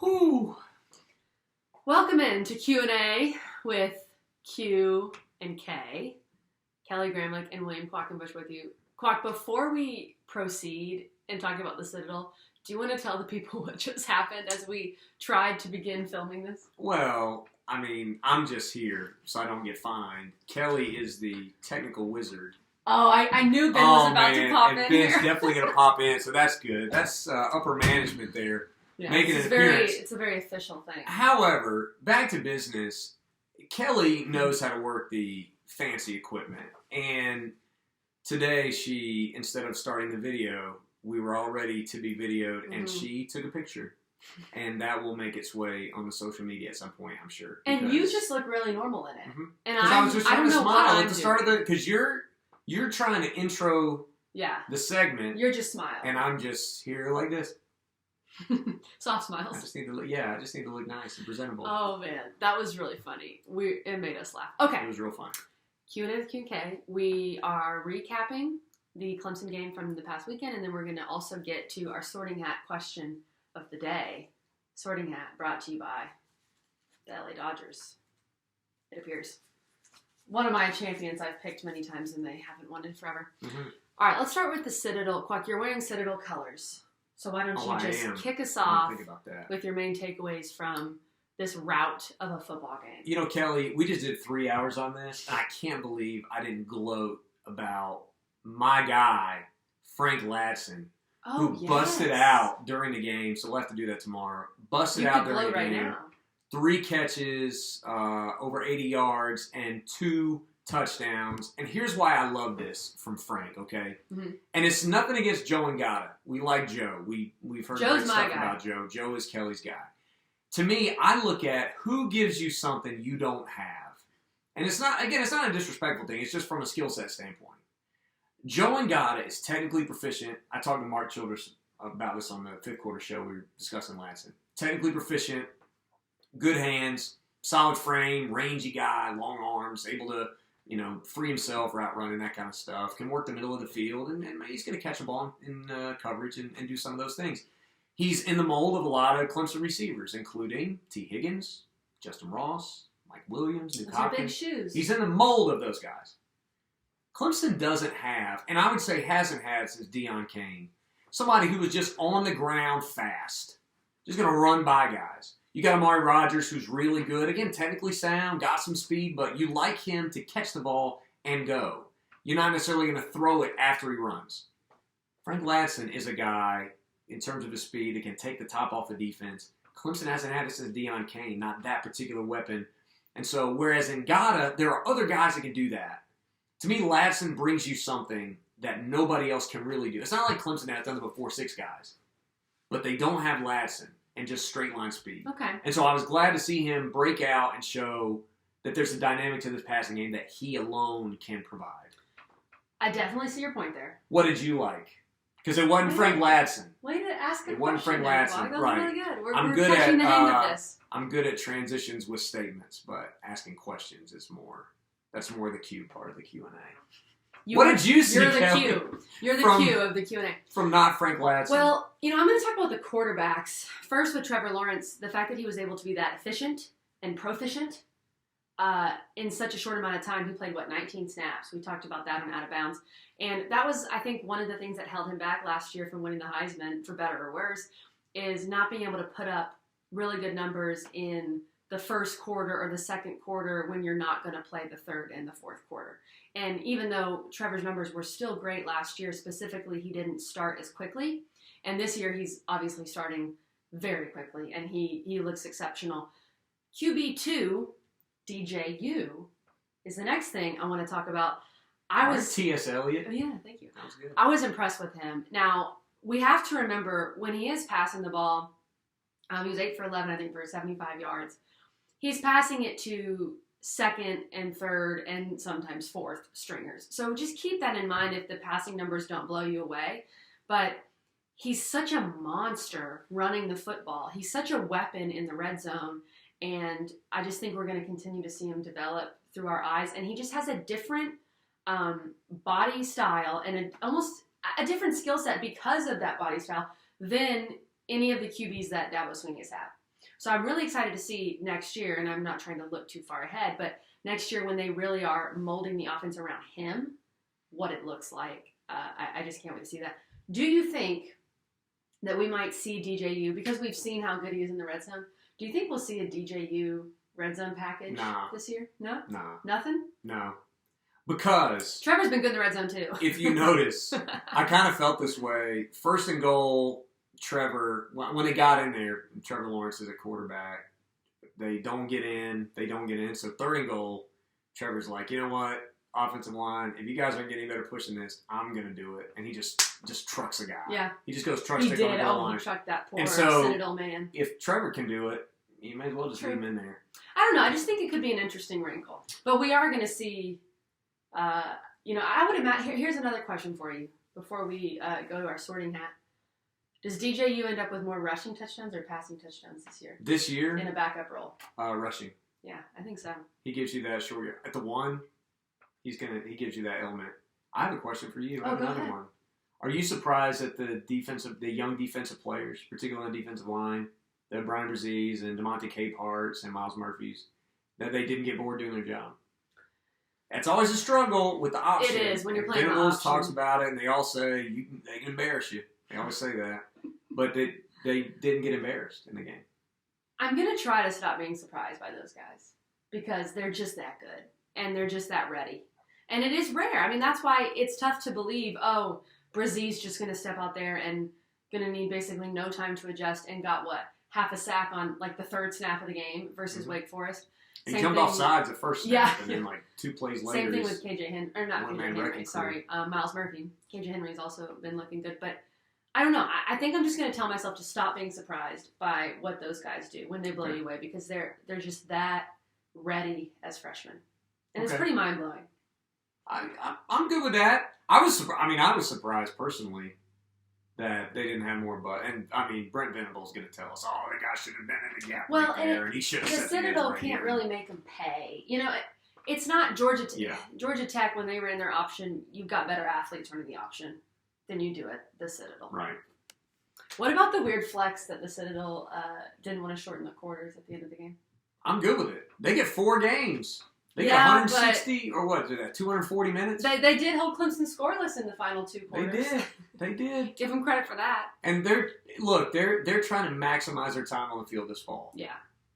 Whew. Welcome in to Q&A with Q and K. Kelly Gramlich and William Quackenbush with you. Quack, before we proceed and talk about the Citadel, do you want to tell the people what just happened as we tried to begin filming this? Well, I mean, I'm just here so I don't get fined. Kelly is the technical wizard. Oh, I knew Ben was about to pop and in Ben's here. definitely going to pop in, so that's good. That's upper management there. Yeah, making an appearance. It's a very official thing. However, back to business, Kelly knows how to work the fancy equipment. And today she, instead of starting the video, we were all ready to be videoed, and she took a picture. And that will make its way on the social media at some point, I'm sure. And you just look really normal in it. And I was just trying to smile at the start of the... because you're trying to intro the segment. You're just smiling. And I'm just here like this. Soft smiles. I just need to look nice and presentable. Oh man, that was really funny. It made us laugh. Okay. It was real fun. Q&A with Q&K. We are recapping the Clemson game from the past weekend, and then we're going to also get to our sorting hat question of the day. Sorting hat brought to you by the LA Dodgers. It appears. One of my champions I've picked many times, and they haven't won in forever. All right, let's start with the Citadel. Quack, you're wearing Citadel colors. So why don't you just kick us off with your main takeaways from this rout of a football game? You know, Kelly, we just did 3 hours on this, and I can't believe I didn't gloat about my guy, Frank Ladson, who busted out during the game. So we'll have to do that tomorrow. Busted out during the game. Now. 3 catches, over 80 yards, and 2 touchdowns. And here's why I love this from Frank, okay? And it's nothing against Joe and Gata. We like Joe. We've heard great stuff about Joe. Joe is Kelly's guy. To me, I look at who gives you something you don't have. And it's not a disrespectful thing. It's just from a skill set standpoint. Joe and Gata is technically proficient. I talked to Mark Childress about this on the 5th quarter show we were discussing Ladson. Technically proficient, good hands, solid frame, rangy guy, long arms, able to free himself, route running, that kind of stuff. Can work the middle of the field, and he's going to catch a ball in coverage and do some of those things. He's in the mold of a lot of Clemson receivers, including T. Higgins, Justin Ross, Mike Williams, Nick Hopkins. Big shoes. He's in the mold of those guys. Clemson doesn't have, and I would say hasn't had since Deion Kane, somebody who was just on the ground fast, just going to run by guys. You got Amari Rodgers, who's really good. Again, technically sound, got some speed, but you like him to catch the ball and go. You're not necessarily going to throw it after he runs. Frank Ladson is a guy, in terms of his speed, that can take the top off the defense. Clemson hasn't had it since Deion Kane, not that particular weapon. And so, whereas in Gata, there are other guys that can do that. To me, Ladson brings you something that nobody else can really do. It's not like Clemson has done it before 6 guys. But they don't have Ladson. And just straight line speed. Okay. And so I was glad to see him break out and show that there's a dynamic to this passing game that he alone can provide. I definitely see your point there. What did you like? Because it wasn't Frank Ladson. Way to ask a question. It wasn't Frank Ladson. That was right. really good. We're good touching the hang of this. I'm good at transitions with statements, but asking questions is more. That's more the Q part of the Q&A. What did you see, You're the Kelly, Q. You're the Q of the Q&A. From not Frank Ladson. Well, I'm going to talk about the quarterbacks. First with Trevor Lawrence, the fact that he was able to be that efficient and proficient in such a short amount of time. He played, 19 snaps. We talked about that on Out of Bounds. And that was, I think, one of the things that held him back last year from winning the Heisman, for better or worse, is not being able to put up really good numbers in the first quarter or the second quarter when you're not going to play the third and the fourth quarter. And even though Trevor's numbers were still great last year, specifically, he didn't start as quickly. And this year, he's obviously starting very quickly, and he looks exceptional. QB2, DJU, is the next thing I want to talk about. T.S. Eliot. Oh, yeah, thank you. That was good. I was impressed with him. Now, we have to remember, when he is passing the ball, he was 8 for 11, I think, for 75 yards. He's passing it to second and third and sometimes fourth stringers. So just keep that in mind if the passing numbers don't blow you away. But he's such a monster running the football. He's such a weapon in the red zone. And I just think we're going to continue to see him develop through our eyes. And he just has a different body style and almost a different skill set because of that body style than any of the QBs that Dabo Sweeney has had. So I'm really excited to see next year, and I'm not trying to look too far ahead, but next year when they really are molding the offense around him, what it looks like. I just can't wait to see that. Do you think that we might see DJU, because we've seen how good he is in the red zone, do you think we'll see a DJU red zone package this year? No? No. Nothing? No. Because Trevor's been good in the red zone too. If you notice, I kind of felt this way. First and goal, Trevor, when they got in there, Trevor Lawrence is a quarterback. They don't get in. So third and goal, Trevor's like, you know what? Offensive line, if you guys aren't getting better pushing this, I'm going to do it. And he just trucks a guy. Yeah. He just goes truck he stick did. on the goal Oh, line. he trucked that poor and so, Citadel man. If Trevor can do it, you may as well just leave him in there. I don't know. I just think it could be an interesting wrinkle. But we are going to see, I would imagine, here's another question for you before we go to our sorting hat. Does DJU end up with more rushing touchdowns or passing touchdowns this year? This year? In a backup role. Rushing. Yeah, I think so. He gives you that short. At the one, he gives you that element. I have a question for you. I have another one. Are you surprised that the young defensive players, particularly on the defensive line, the Brian Brzee and DeMonte Capeharts and Miles Murphys, that they didn't get bored doing their job? It's always a struggle with the option. It is when you're playing the Venables option. talks about it, and they all say they can embarrass you. They always say that, but they didn't get embarrassed in the game. I'm gonna try to stop being surprised by those guys because they're just that good and they're just that ready. And it is rare. I mean, that's why it's tough to believe. Oh, Brazee's just gonna step out there and gonna need basically no time to adjust and got half a sack on like the third snap of the game versus Wake Forest. And he jumped off sides at first snap, and then like 2 plays later. Same thing with KJ Henry, or not KJ Henry, sorry, crew. Miles Murphy. KJ Henry's also been looking good, but I don't know. I think I'm just going to tell myself to stop being surprised by what those guys do when they blow you away because they're just that ready as freshmen, and it's pretty mind blowing. I'm good with that. I was surprised personally that they didn't have more, Brent Venables going to tell us, the guy should have been in the gap right there, and he should have. The Citadel can't really make them pay. It's not Georgia Tech. Yeah. Georgia Tech, when they ran their option, you've got better athletes running the option than you do at the Citadel. Right. What about the weird flex that the Citadel didn't want to shorten the quarters at the end of the game? I'm good with it. They get 4 games. They got 160 or what? 240 minutes. They did hold Clemson scoreless in the final 2 quarters. They did. Give them credit for that. And they're trying to maximize their time on the field this fall. Yeah.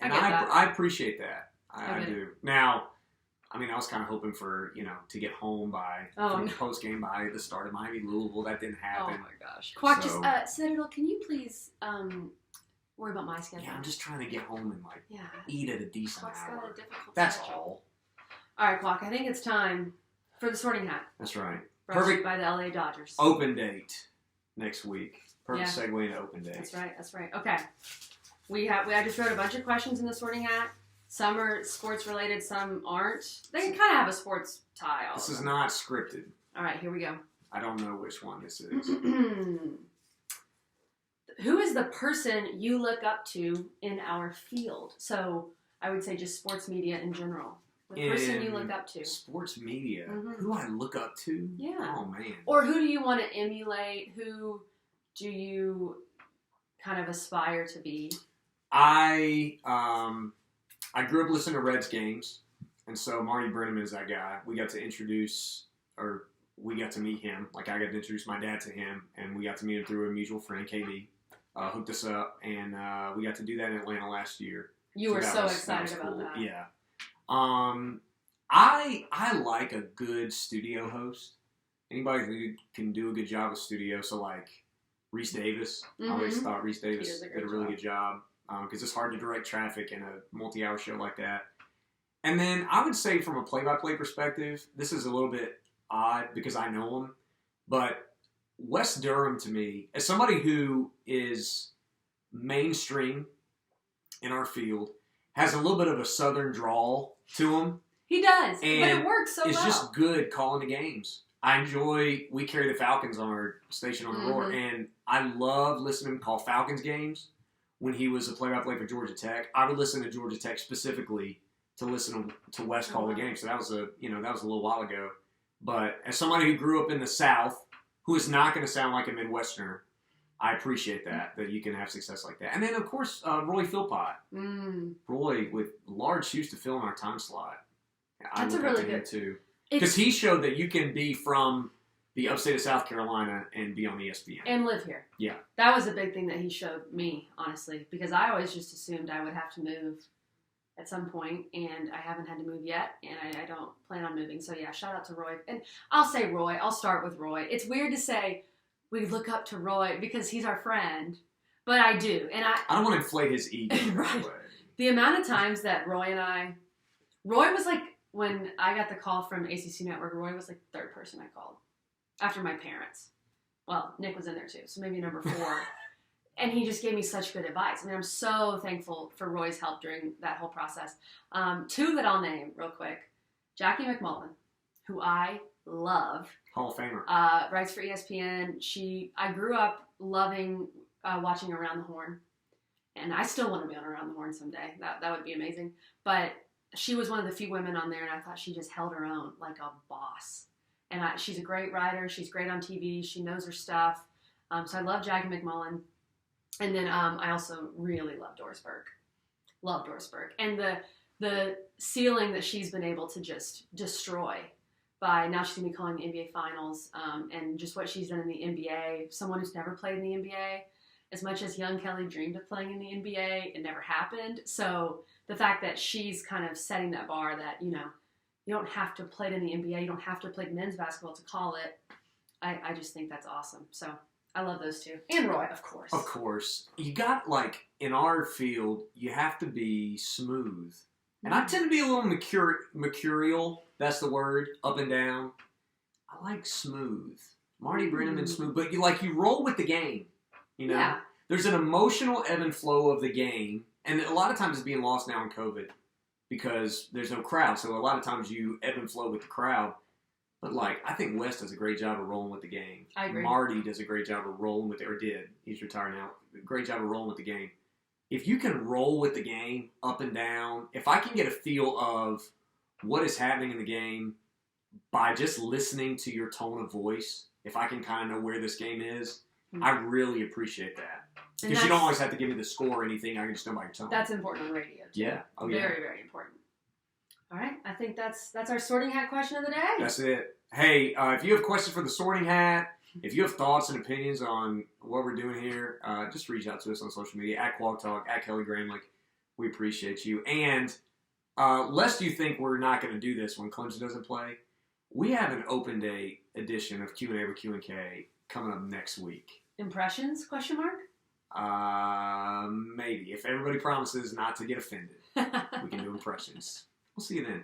I appreciate that. I do. Now, I was kind of hoping for, to get home by post game by the start of Miami Louisville. That didn't happen. Oh my gosh. Quack, Citadel, can you please worry about my schedule? Yeah, I'm just trying to get home and eat at a decent Quack's hour. got a difficult That's schedule. all. All right, Quack, I think it's time for the sorting hat. That's right. Perfect by the LA Dodgers. Open date next week. Perfect segue into open date. That's right. Okay. I just wrote a bunch of questions in the sorting hat. Some are sports related, some aren't. They can kind of have a sports tie. This is not scripted. All right, here we go. I don't know which one this is. Who is the person you look up to in our field? So I would say just sports media in general. The person you look up to. Sports media? Who I look up to? Yeah. Oh, man. Or who do you want to emulate? Who do you kind of aspire to be? I grew up listening to Reds games, and so Marty Brennaman is that guy. We got to meet him. Like, I got to introduce my dad to him, and we got to meet him through a mutual friend, KB, hooked us up, and we got to do that in Atlanta last year. You were so excited about that. Yeah. I like a good studio host. Anybody who can do a good job with studio. So, like, Reese Davis. I always thought Reese Davis did a really good job. Because it's hard to direct traffic in a multi-hour show like that. And then I would say from a play-by-play perspective, this is a little bit odd because I know him, but Wes Durham to me, as somebody who is mainstream in our field, has a little bit of a southern drawl to him. He does, and but it works so well. It's just good calling the games. We carry the Falcons on our station on the Roar, and I love listening to him call Falcons games. When he was a play-by-play for Georgia Tech, I would listen to Georgia Tech specifically to listen to Wes call the game. So that was a little while ago. But as somebody who grew up in the South, who is not going to sound like a Midwesterner, I appreciate that you can have success like that. And then, of course, Roy Philpott. Roy, with large shoes to fill in our time slot. That's a really good too. Because he showed that you can be from the upstate of South Carolina and be on ESPN. And live here. Yeah. That was a big thing that he showed me, honestly, because I always just assumed I would have to move at some point, and I haven't had to move yet, and I don't plan on moving. So, yeah, shout out to Roy. And I'll say Roy. I'll start with Roy. It's weird to say we look up to Roy because he's our friend, but I do. And I don't want to inflate his ego. Right. The amount of times that Roy was like, when I got the call from ACC Network, Roy was like the third person I called after my parents. Well, Nick was in there too, so maybe number 4. And he just gave me such good advice. I mean, I'm so thankful for Roy's help during that whole process. 2 that I'll name real quick. Jackie McMullen, who I love. Hall of Famer. Writes for ESPN. I grew up loving watching Around the Horn. And I still want to be on Around the Horn someday. That would be amazing. But she was one of the few women on there, and I thought she just held her own like a boss. And she's a great writer. She's great on TV. She knows her stuff. So I love Jackie McMullen. And then I also really love Doris Burke. Love Doris Burke. And the ceiling that she's been able to just destroy by now she's going to be calling the NBA Finals and just what she's done in the NBA. Someone who's never played in the NBA. As much as young Kelly dreamed of playing in the NBA, it never happened. So the fact that she's kind of setting that bar that, you don't have to play it in the NBA. You don't have to play men's basketball to call it. I just think that's awesome. So I love those 2. And Roy, of course. Of course. You got, in our field, you have to be smooth. And I tend to be a little mercurial. That's the word. Up and down. I like smooth. Marty Brennaman smooth. But you roll with the game. Yeah. There's an emotional ebb and flow of the game. And a lot of times it's being lost now in COVID because there's no crowd. So a lot of times you ebb and flow with the crowd. But, I think Wes does a great job of rolling with the game. I agree. Marty does a great job of rolling with it, or did. He's retired now. Great job of rolling with the game. If you can roll with the game up and down, if I can get a feel of what is happening in the game by just listening to your tone of voice, if I can kind of know where this game is, I really appreciate that. Because you don't always have to give me the score or anything. I can just know by your tone. That's important on radio, too. Yeah. Oh, yeah. Very, very important. All right. I think that's our sorting hat question of the day. That's it. Hey, if you have questions for the sorting hat, if you have thoughts and opinions on what we're doing here, just reach out to us on social media, at Quag Talk, at Kelly Gramlich. We appreciate you. And lest you think we're not going to do this when Clemson doesn't play, we have an open day edition of Q&A with Q&K coming up next week. Impressions, question mark? Maybe. If everybody promises not to get offended, we can do impressions. We'll see you then.